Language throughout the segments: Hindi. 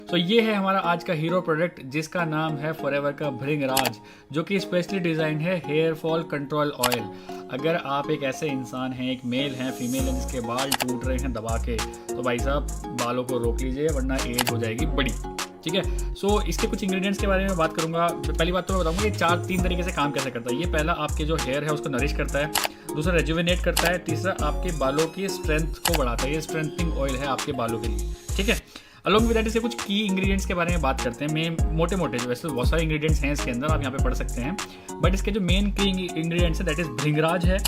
सो ये है हमारा आज का हीरो प्रोडक्ट जिसका नाम है फॉरएवर का भृंगराज, जो कि स्पेशली डिज़ाइन है हेयर फॉल कंट्रोल ऑयल। अगर आप एक ऐसे इंसान हैं, एक मेल हैं, फीमेल हैं, जिसके बाल टूट रहे हैं दबा के, तो भाई साहब बालों को रोक लीजिए वरना एज हो जाएगी बड़ी। ठीक है। सो इसके कुछ इंग्रेडिएंट्स के बारे में बात करूंगा। पहली बात तो मैं बताऊंगा कि तीन तरीके से काम कैसे करता है। ये पहला आपके जो हेयर है उसको नरिश करता है, दूसरा रेजुविनेट करता है, तीसरा आपके बालों की स्ट्रेंथ को बढ़ाता है। ये स्ट्रेंथनिंग ऑयल है आपके बालों के लिए। ठीक है। अलॉन्ग विद दैट इसके कुछ की इंग्रेडिएंट्स के बारे में बात करते हैं। मेन मोटे मोटे जो वैसे बहुत सारे इंग्रेडिएंट्स हैं इसके अंदर, आप यहाँ पे पढ़ सकते हैं, बट इसके जो मेन की इंग्रेडिएंट्स है दैट इज भृंगराज है,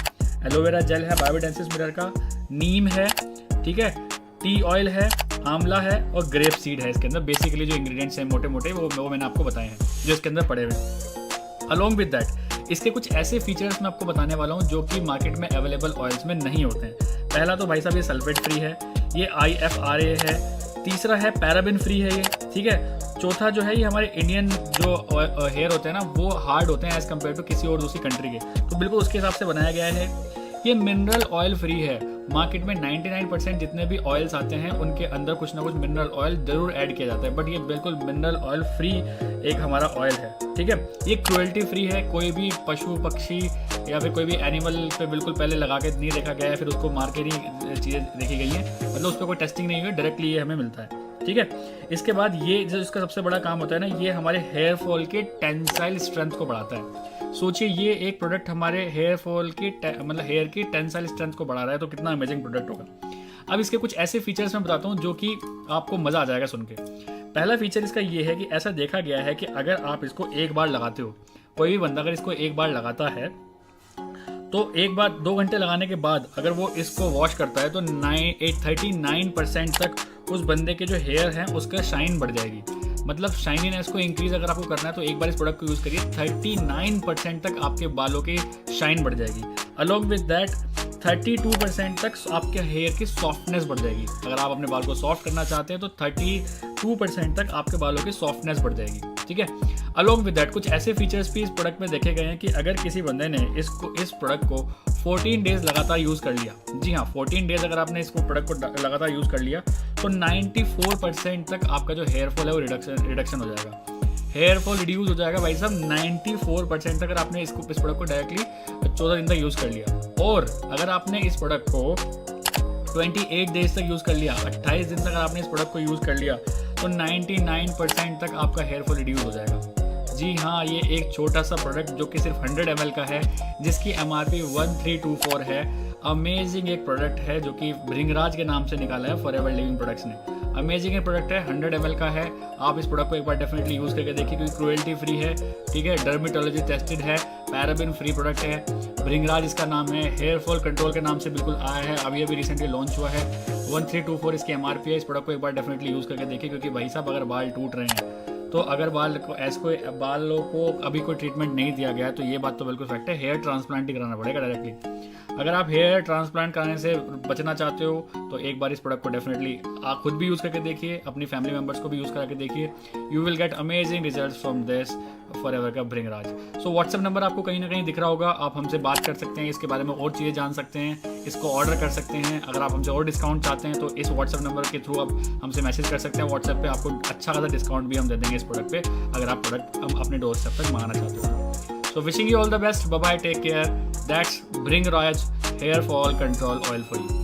एलोवेरा जेल है बायोडेंसिस मिरर का, नीम है, ठीक है, टी ऑयल है, आंवला है और ग्रेप सीड है। इसके अंदर बेसिकली जो इंग्रेडिएंट्स हैं मोटे मोटे वो मैंने आपको बताए हैं जो इसके अंदर पड़े हुए हैं। अलॉन्ग विद दैट इसके कुछ ऐसे फीचर्स मैं आपको बताने वाला हूँ जो कि मार्केट में अवेलेबल ऑयल्स में नहीं होते हैं। पहला तो भाई साहब ये सल्फेट फ्री है, ये IFRA है, तीसरा है पैराबिन फ्री है ये, ठीक है, चौथा जो है ये हमारे इंडियन जो हेयर होते हैं ना वो हार्ड होते हैं एज़ कम्पेयर टू किसी और दूसरी कंट्री के, तो बिल्कुल उसके हिसाब से बनाया गया है। ये मिनरल ऑयल फ्री है। मार्केट में 99% जितने भी ऑयल्स आते हैं उनके अंदर कुछ ना कुछ मिनरल ऑयल जरूर ऐड किया जाता है, बट ये बिल्कुल मिनरल ऑयल फ्री एक हमारा ऑयल है। ठीक है। ये क्रुएल्टी फ्री है, कोई भी पशु पक्षी या फिर कोई भी एनिमल पे बिल्कुल पहले लगा के नहीं देखा गया है, फिर उसको मार के नहीं चीज़ें देखी गई हैं, मतलब उस पर कोई टेस्टिंग नहीं हुई, डायरेक्टली ये हमें मिलता है। ठीक है। इसके बाद ये जो इसका सबसे बड़ा काम होता है ना, ये हमारे हेयर फॉल के टेंसाइल स्ट्रेंथ को बढ़ाता है। सोचिए ये एक प्रोडक्ट हमारे हेयर फॉल की मतलब हेयर की टेंसाइल स्ट्रेंथ को बढ़ा रहा है, तो कितना अमेजिंग प्रोडक्ट होगा। अब इसके कुछ ऐसे फीचर्स मैं बताता हूँ जो कि आपको मज़ा आ जाएगा सुन के। पहला फीचर इसका ये है कि ऐसा देखा गया है कि अगर आप इसको एक बार लगाते हो, कोई भी बंदा अगर इसको एक बार लगाता है तो एक बार 2 घंटे लगाने के बाद अगर वो इसको वॉश करता है तो 39% तक उस बंदे के जो हेयर हैं उसका शाइन बढ़ जाएगी। मतलब शाइनीनेस को इंक्रीज अगर आपको करना है तो एक बार इस प्रोडक्ट को यूज़ करिए, 39% तक आपके बालों की शाइन बढ़ जाएगी। अलॉन्ग विद दैट 32% तक आपके हेयर की सॉफ्टनेस बढ़ जाएगी। अगर आप अपने बाल को सॉफ्ट करना चाहते हैं तो 32% तक आपके बालों की सॉफ्टनेस बढ़ जाएगी। ठीक है। अलॉन्ग विद दैट कुछ ऐसे फीचर्स भी इस प्रोडक्ट में देखे गए हैं कि अगर किसी बंदे ने इस प्रोडक्ट को 14 डेज लगातार यूज़ कर लिया, जी हाँ 14 डेज अगर आपने इसको प्रोडक्ट को लगातार यूज़ कर लिया तो 94% तक आपका जो हेयर फॉल है वो रिडक्शन हो जाएगा। हेयर फॉल रिड्यूस हो जाएगा भाई साहब 94% अगर आपने इस प्रोडक्ट को डायरेक्टली 14 दिन तक यूज़ कर लिया। और अगर आपने इस प्रोडक्ट को 28 डेज तक यूज़ कर लिया, 28 दिन तक अगर आपने इस प्रोडक्ट को यूज़ कर लिया तो 99% तक आपका हेयर फॉल रिड्यूस हो जाएगा। जी हाँ, ये एक छोटा सा प्रोडक्ट जो कि सिर्फ 100 ml का है, जिसकी MRP 1324 है। अमेजिंग एक प्रोडक्ट है जो कि भृंगराज के नाम से निकाला है फॉरएवर लिविंग प्रोडक्ट्स ने। अमेजिंग एक प्रोडक्ट है, 100 ml का है। आप इस प्रोडक्ट को एक बार डेफिनेटली यूज़ करके देखिए क्योंकि क्रुएल्टी फ्री है, ठीक है, डर्मेटोलॉजी टेस्टेड है, पैराबिन फ्री प्रोडक्ट है। भृंगराज इसका नाम है, हेयर फॉल कंट्रोल के नाम से बिल्कुल आया है, अभी रिसेंटली लॉन्च हुआ है। 1324 इसकी MRP है। इस प्रोडक्ट को एक बार डेफिनेटली यूज़ करके देखिए क्योंकि भाई साहब अगर बाल टूट रहे हैं तो अगर बालों को अभी कोई ट्रीटमेंट नहीं दिया गया तो ये बात तो बिल्कुल फैक्ट है, हेयर ट्रांसप्लांट ही कराना पड़ेगा डायरेक्टली। अगर आप हेयर ट्रांसप्लांट कराने से बचना चाहते हो तो एक बार इस प्रोडक्ट को डेफिनेटली आप खुद भी यूज़ करके देखिए, अपनी फैमिली मेम्बर्स को भी यूज़ करके देखिए। You will get amazing results from this forever का भृंगराज। सो व्हाट्सएप नंबर आपको कहीं ना कहीं दिख रहा होगा, आप हमसे बात कर सकते हैं, इसके बारे में और चीज़ें जान सकते हैं, इसको ऑर्डर कर सकते हैं। अगर आप हमसे और डिस्काउंट चाहते हैं तो इस व्हाट्सएप नंबर के थ्रू आप हमसे मैसेज कर सकते हैं व्हाट्सएप पे, आपको अच्छा खासा डिस्काउंट भी हम दे देंगे इस प्रोडक्ट पे अगर आप प्रोडक्ट हम अपने डोर स्टेप तक मंगाना चाहते हो। So wishing you all the best, bye bye, take care. That's Bhringraj hair fall control oil for you.